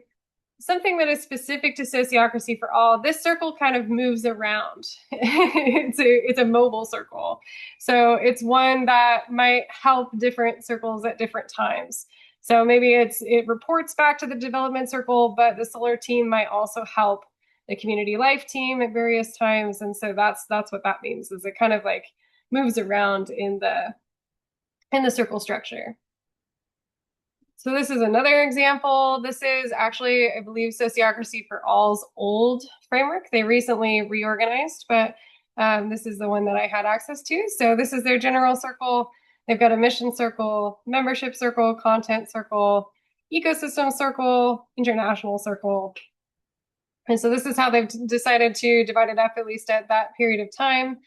something that is specific to Sociocracy for All, this circle kind of moves around. It's a mobile circle. So it's one that might help different circles at different times. So maybe it reports back to the development circle, but the solar team might also help the community life team at various times. And so that's what that means, is it kind of like moves around in the circle structure. So this is another example. This is actually, I believe, Sociocracy for All's old framework. They recently reorganized, but this is the one that I had access to. So this is their general circle. They've got a mission circle, membership circle, content circle, ecosystem circle, international circle. And so this is how they've decided to divide it up, at least at that period of time.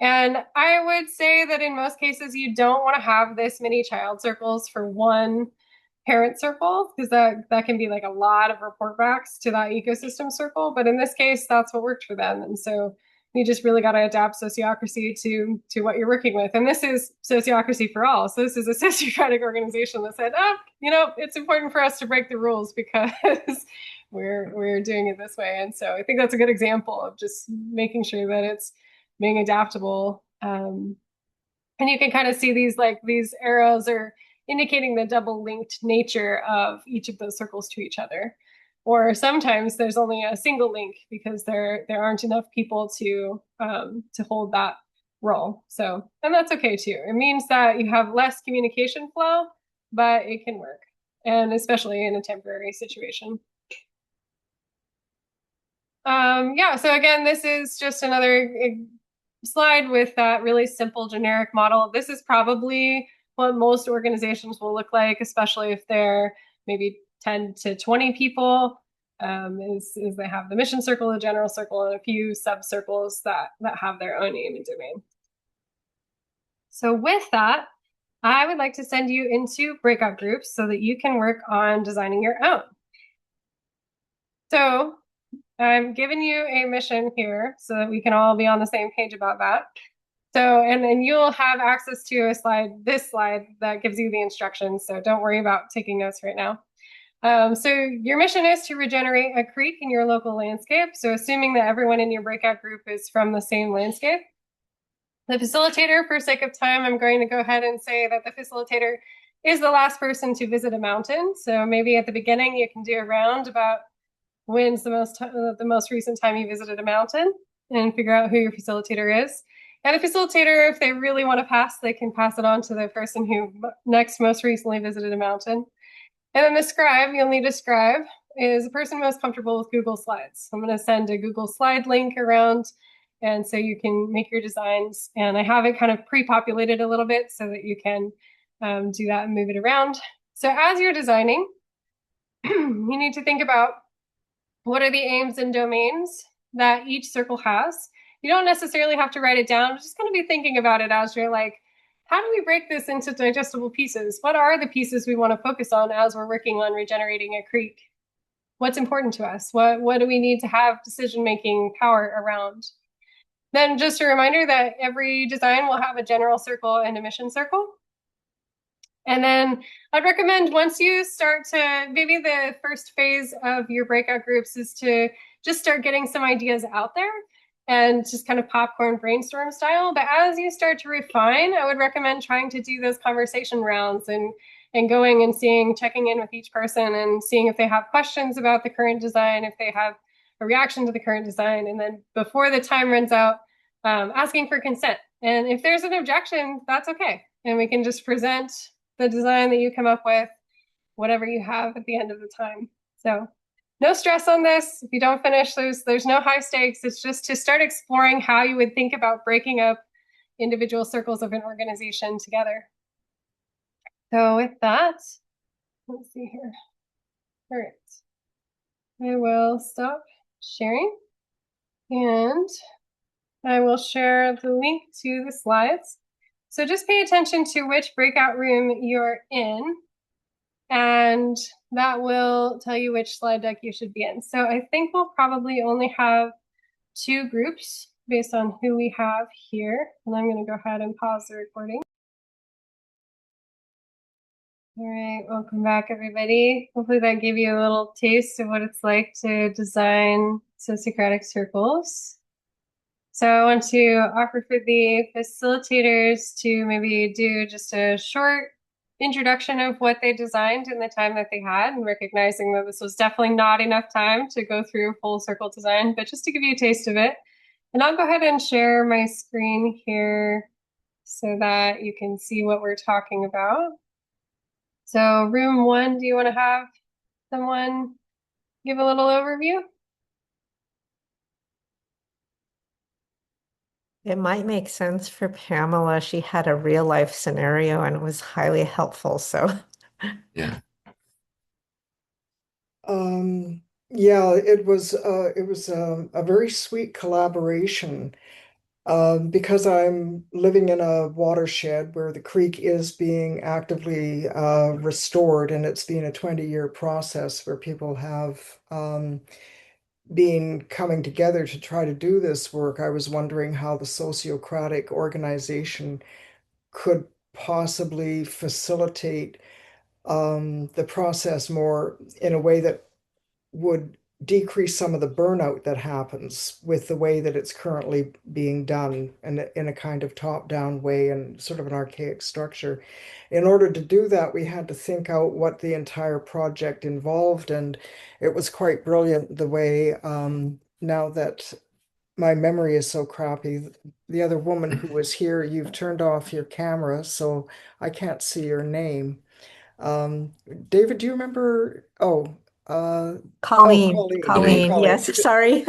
And I would say that in most cases, you don't want to have this many child circles for one parent circle, because that can be like a lot of report backs to that ecosystem circle. But in this case, that's what worked for them. And so you just really got to adapt Sociocracy to what you're working with. And this is Sociocracy for All. So this is a sociocratic organization that said, it's important for us to break the rules because we're doing it this way. And so I think that's a good example of just making sure that it's being adaptable. And you can kind of see these arrows are indicating the double linked nature of each of those circles to each other. Or sometimes there's only a single link because there aren't enough people to hold that role. So, and that's okay too. It means that you have less communication flow, but it can work, and especially in a temporary situation. So again, this is just another slide with that really simple generic model. This is probably what most organizations will look like, especially if they're maybe 10 to 20 people, is they have the mission circle, the general circle, and a few sub-circles that have their own name and domain. So with that, I would like to send you into breakout groups so that you can work on designing your own. So I'm giving you a mission here so that we can all be on the same page about that. So, and then you'll have access to this slide that gives you the instructions. So don't worry about taking notes right now. So your mission is to regenerate a creek in your local landscape. So assuming that everyone in your breakout group is from the same landscape. The facilitator, for sake of time, I'm going to go ahead and say that the facilitator is the last person to visit a mountain. So maybe at the beginning you can do a round about when's the most recent time you visited a mountain and figure out who your facilitator is. And the facilitator, if they really want to pass, they can pass it on to the person who most recently visited a mountain. And then the scribe, you'll need a scribe, is the person most comfortable with Google Slides. I'm going to send a Google Slide link around, and so you can make your designs. And I have it kind of pre-populated a little bit so that you can do that and move it around. So as you're designing, you need to think about what are the aims and domains that each circle has. You don't necessarily have to write it down. Just going to be thinking about it as you're like, how do we break this into digestible pieces? What are the pieces we want to focus on as we're working on regenerating a creek? What's important to us? What do we need to have decision-making power around? Then just a reminder that every design will have a general circle and a mission circle. And then I'd recommend once you start to, maybe the first phase of your breakout groups is to just start getting some ideas out there and just kind of popcorn brainstorm style. But as you start to refine, I would recommend trying to do those conversation rounds and going and checking in with each person and seeing if they have questions about the current design, if they have a reaction to the current design. And then before the time runs out, asking for consent. And if there's an objection, that's okay. And we can just present the design that you come up with, whatever you have at the end of the time. So no stress on this. If you don't finish, there's no high stakes. It's just to start exploring how you would think about breaking up individual circles of an organization together. So with that, let's see here. All right. I will stop sharing and I will share the link to the slides. So just pay attention to which breakout room you're in, and that will tell you which slide deck you should be in. So I think we'll probably only have 2 groups based on who we have here. And I'm going to go ahead and pause the recording. All right, welcome back, everybody. Hopefully that gave you a little taste of what it's like to design sociocratic circles. So I want to offer for the facilitators to maybe do just a short introduction of what they designed in the time that they had, and recognizing that this was definitely not enough time to go through a full circle design, but just to give you a taste of it. And I'll go ahead and share my screen here so that you can see what we're talking about. So room 1, do you want to have someone give a little overview? It might make sense for Pamela. She had a real life scenario and it was highly helpful. So, Yeah. Yeah, it was a very sweet collaboration because I'm living in a watershed where the creek is being actively restored, and it's been a 20-year process where people have been coming together to try to do this work. I was wondering how the sociocratic organization could possibly facilitate the process more in a way that would decrease some of the burnout that happens with the way that it's currently being done in a kind of top-down way and sort of an archaic structure. In order to do that, we had to think out what the entire project involved, and it was quite brilliant the way, now that my memory is so crappy, the other woman who was here, you've turned off your camera, so I can't see your name. Um, David, do you remember? Oh, Colleen. Colleen. Colleen, Colleen. yes, sorry.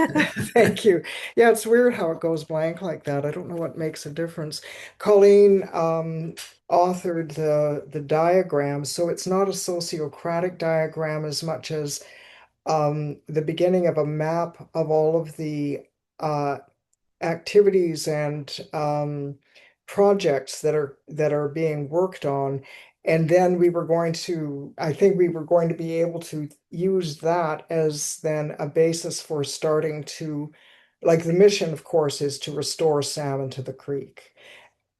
Thank you. Yeah, it's weird how it goes blank like that. I don't know what makes a difference. Colleen authored the diagram, so it's not a sociocratic diagram as much as the beginning of a map of all of the uh, activities and projects that are being worked on. And then I think we were going to be able to use that as then a basis for starting to, like the mission, of course, is to restore salmon to the creek.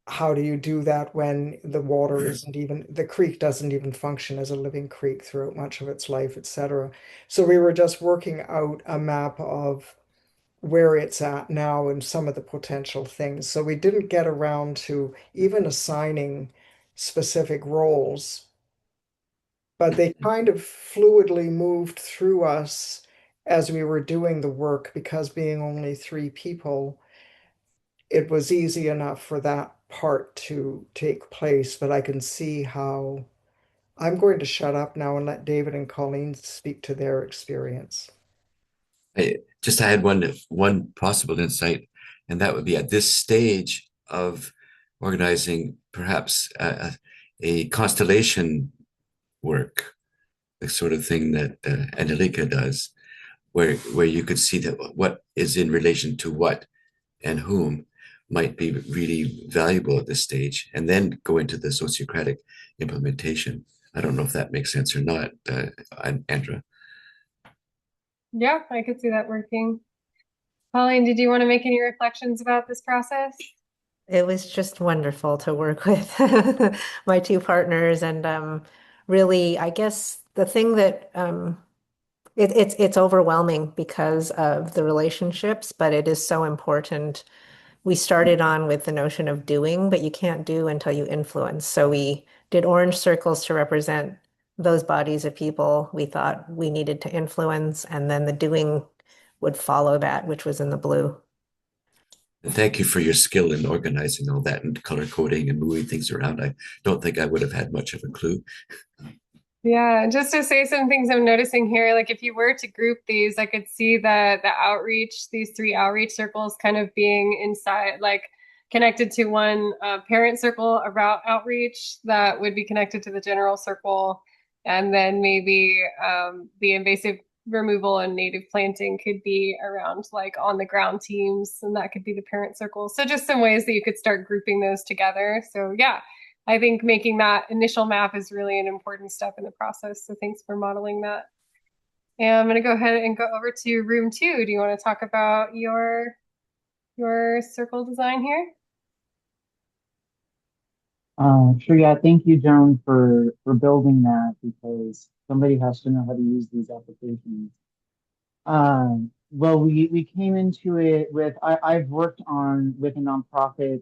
How do you do that when the creek doesn't even function as a living creek throughout much of its life, etc. So we were just working out a map of where it's at now and some of the potential things. So we didn't get around to even assigning specific roles, but they kind of fluidly moved through us as we were doing the work because being only 3 people, it was easy enough for that part to take place. But I can see how I'm going to shut up now and let David and Colleen speak to their experience. I had one possible insight, and that would be at this stage of organizing perhaps a constellation work, the sort of thing that Angelica does, where you could see that what is in relation to what and whom might be really valuable at this stage, and then go into the sociocratic implementation. I don't know if that makes sense or not, Andra. Yeah, I could see that working. Colleen, did you want to make any reflections about this process? It was just wonderful to work with my 2 partners. And really, I guess the thing that it's overwhelming because of the relationships, but it is so important. We started on with the notion of doing, but you can't do until you influence. So we did orange circles to represent those bodies of people we thought we needed to influence, and then the doing would follow that, which was in the blue. And thank you for your skill in organizing all that and color coding and moving things around. I don't think I would have had much of a clue. Yeah, just to say some things I'm noticing here, like if you were to group these, I could see the outreach, these 3 outreach circles kind of being inside, like connected to one parent circle about outreach that would be connected to the general circle. And then maybe the invasive removal and native planting could be around like on the ground teams, and that could be the parent circle. So just some ways that you could start grouping those together. So yeah. I think making that initial map is really an important step in the process. So thanks for modeling that. And I'm going to go ahead and go over to room 2. Do you want to talk about your circle design here? Sure, yeah, thank you, Joan, for building that because somebody has to know how to use these applications. Well, we came into it with I've worked on with a nonprofit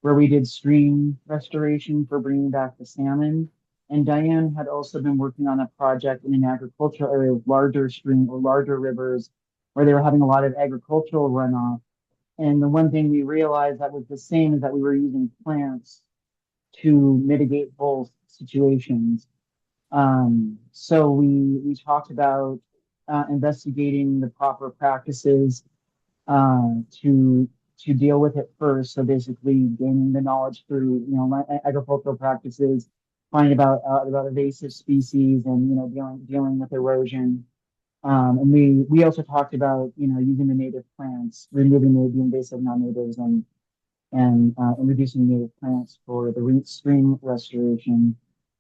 where we did stream restoration for bringing back the salmon, and Diane had also been working on a project in an agricultural area with larger stream or larger rivers where they were having a lot of agricultural runoff. And the one thing we realized that was the same is that we were using plants to mitigate both situations. So we talked about investigating the proper practices to deal with it first. So basically, gaining the knowledge through agricultural practices, finding about invasive species, and dealing with erosion. And we also talked about using the native plants, removing the invasive non-natives, and reducing native plants for the stream restoration.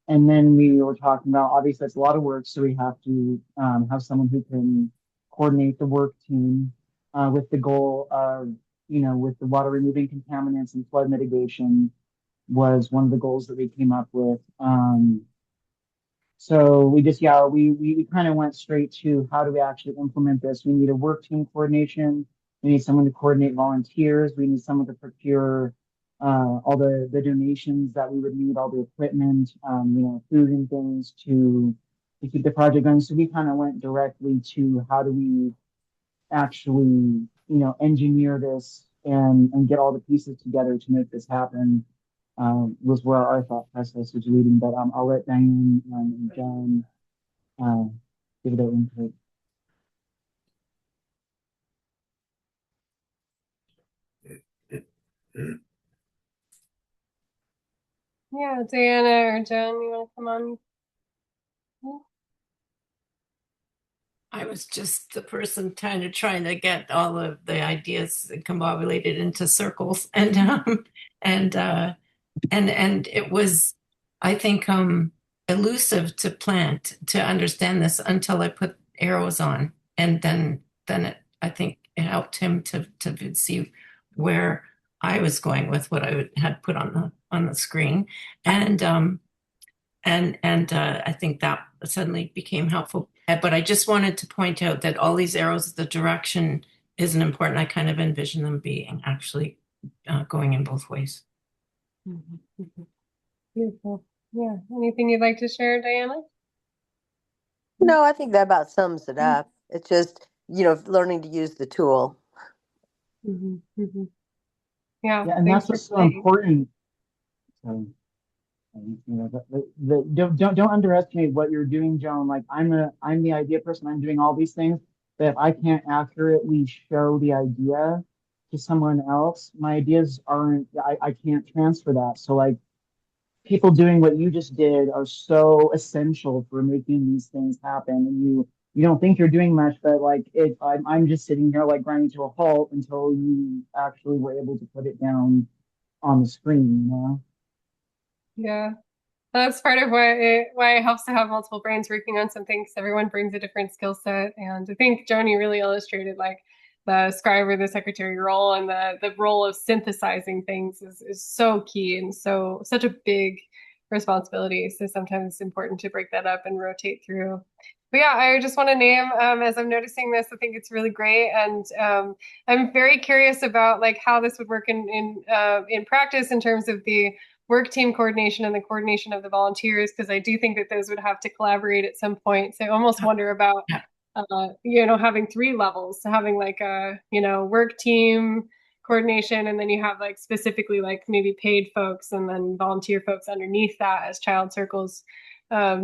And then we were talking about, obviously that's a lot of work, so we have to have someone who can coordinate the work team with the goal of, with the water removing contaminants and flood mitigation was one of the goals that we came up with. So we just, yeah, we kind of went straight to how do we actually implement this? We need a work team coordination. We need someone to coordinate volunteers. We need someone to procure all the donations that we would need, all the equipment, food and things to keep the project going. So we kind of went directly to how do we actually, engineer this and get all the pieces together to make this happen. Was where our thought process was leading. But I'll let Diane and John give their input. Yeah, Diana or Jen, you want to come on? I was just the person kind of trying to get all of the ideas combobulated into circles, and it was, I think, elusive to Plant to understand this until I put arrows on, and then I think it helped him to see where I was going with what I had put on the screen, and I think that suddenly became helpful. But I just wanted to point out that all these arrows, the direction isn't important. I kind of envision them being actually going in both ways. Beautiful. Yeah. Anything you'd like to share, Diana? No, I think that about sums it up. It's just, learning to use the tool. Yeah, and that's what's so important. So, don't underestimate what you're doing, Joan. Like I'm the idea person. I'm doing all these things, but if I can't accurately show the idea to someone else, my ideas aren't. I can't transfer that. So like people doing what you just did are so essential for making these things happen. And you don't think you're doing much, but like I'm just sitting here like grinding to a halt until you actually were able to put it down on the screen. Yeah, that's part of why it helps to have multiple brains working on something, because everyone brings a different skill set. And I think Joni really illustrated like the scribe or the secretary role, and the role of synthesizing things is so key and such a big responsibility. So sometimes it's important to break that up and rotate through. But yeah, I just want to name, as I'm noticing this, I think it's really great, and I'm very curious about like how this would work in practice in terms of the work team coordination and the coordination of the volunteers, because I do think that those would have to collaborate at some point. So I almost wonder about, having three levels. So having like a, work team coordination, and then you have like specifically like maybe paid folks and then volunteer folks underneath that as child circles,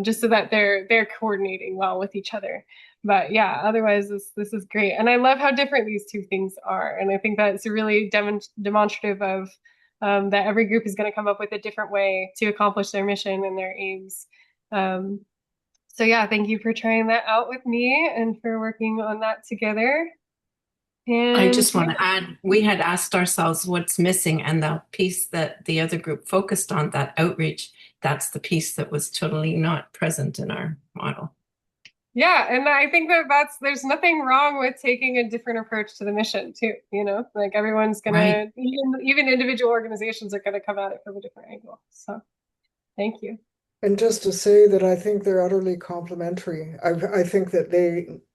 just so that they're coordinating well with each other. But yeah, otherwise this is great. And I love how different these two things are. And I think that's really demonstrative of that every group is going to come up with a different way to accomplish their mission and their aims. So yeah, thank you for trying that out with me and for working on that together. And I just want to add, we had asked ourselves what's missing, and the piece that the other group focused on, that outreach, that's the piece that was totally not present in our model. Yeah, and I think that there's nothing wrong with taking a different approach to the mission too, like everyone's gonna, Right. even individual organizations are gonna come at it from a different angle. So thank you. And just to say that I think they're utterly complementary. I think that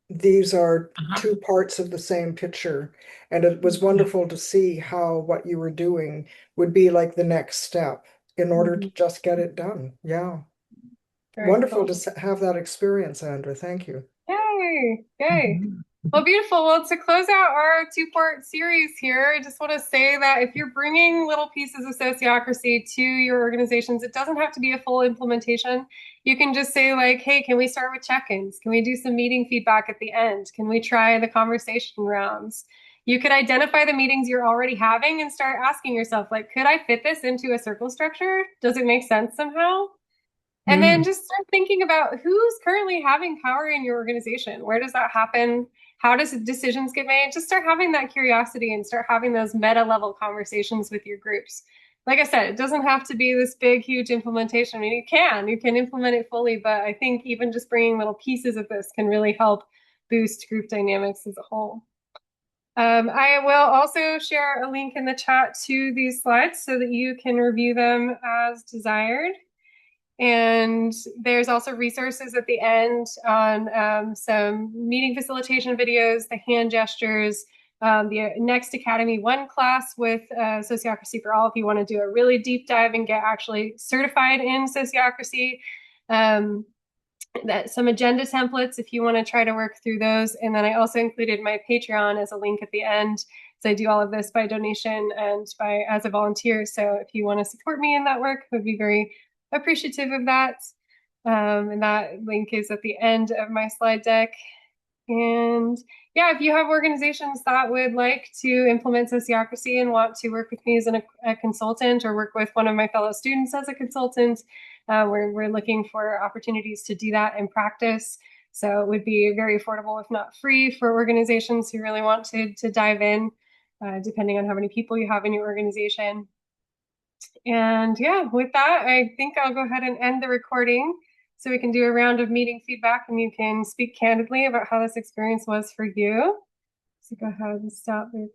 these are Uh-huh. two parts of the same picture. And it was wonderful to see how what you were doing would be like the next step in order to just get it done. Yeah. Very Wonderful cool. to have that experience, Andra. Thank you. Yay! Yay! Mhm. Well, beautiful. Well, to close out our two-part series here, I just want to say that if you're bringing little pieces of sociocracy to your organizations, it doesn't have to be a full implementation. You can just say like, hey, can we start with check-ins? Can we do some meeting feedback at the end? Can we try the conversation rounds? You could identify the meetings you're already having and start asking yourself, like, could I fit this into a circle structure? Does it make sense somehow? And then just start thinking about who's currently having power in your organization. Where does that happen? How does decisions get made? Just start having that curiosity and start having those meta level conversations with your groups. Like I said, it doesn't have to be this big, huge implementation. I mean, you can implement it fully, but I think even just bringing little pieces of this can really help boost group dynamics as a whole. I will also share a link in the chat to these slides so that you can review them as desired. And there's also resources at the end on some meeting facilitation videos, the hand gestures, the Next Academy 1 class with Sociocracy for All if you want to do a really deep dive and get actually certified in sociocracy. Some agenda templates if you want to try to work through those. And then I also included my Patreon as a link at the end. So I do all of this by donation and as a volunteer. So if you want to support me in that work, I would be very appreciative of that. And that link is at the end of my slide deck. And yeah, if you have organizations that would like to implement sociocracy and want to work with me as a consultant or work with one of my fellow students as a consultant, we're looking for opportunities to do that in practice. So it would be very affordable, if not free, for organizations who really want to dive in, depending on how many people you have in your organization. And yeah, with that, I think I'll go ahead and end the recording so we can do a round of meeting feedback and you can speak candidly about how this experience was for you. So go ahead and stop the